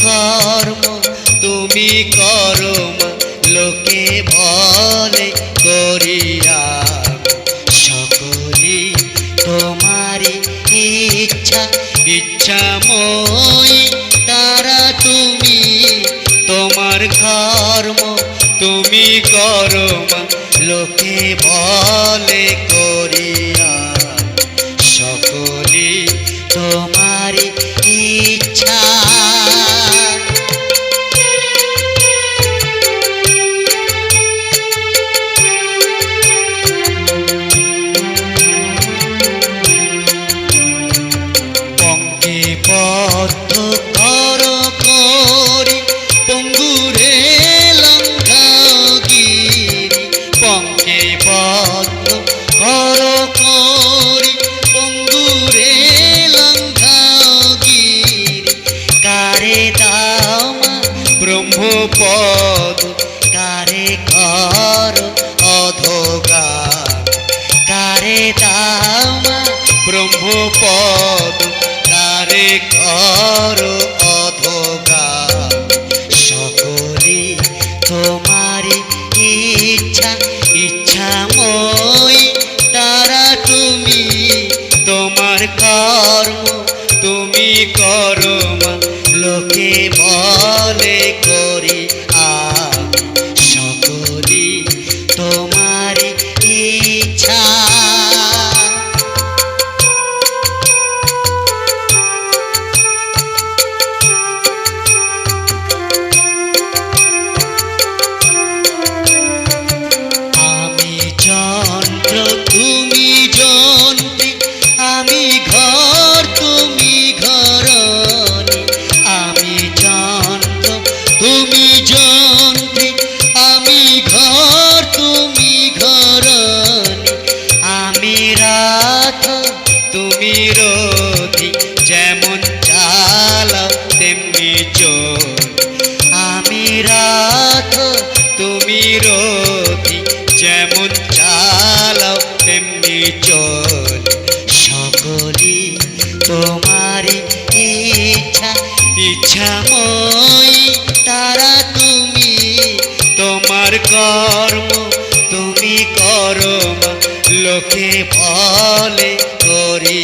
কর্ম তুমি করো মা, লোকে বলে করিয়া সকলে তোমারি ইচ্ছা ইচ্ছাময় তারা তুমি তোমার কর্ম তুমি করো মা, লোকে বলে করিয়া সকলে তোমারি ইচ্ছা। বদ্ধ কর করি পঙ্গুরে লঙ্ঘাগিরি, পঙ্কে বদ্ধ কর করি পঙ্গুরে লঙ্ঘাগিরি, কারে দামা ব্রহ্মপদ কারে কর অধোগান, কারে দামা ব্রহ্মপদ কারে কর অধোগান, সকলে তোমারি ইচ্ছা ইচ্ছাময় তারা তুমি তোমার কর্ম তুমি করো মা, লোকে বলে করি সকলে তোমারি ইচ্ছা। তুমি যন্ত্রী আমি ঘর তুমি ঘরণী, আমি যন্ত্র তুমি যন্ত্রী আমি ঘর তুমি ঘরণী, আমি রাত তুমি রথি যেমন চালাও তেমনি চল, আমি রাত তুমি রথি যেমন চালাও তেমনি চল, সকলে তোমারি ইচ্ছা ইচ্ছাময় তারা তুমি তোমার কর্ম তুমি করো মা, লোকে বলে করি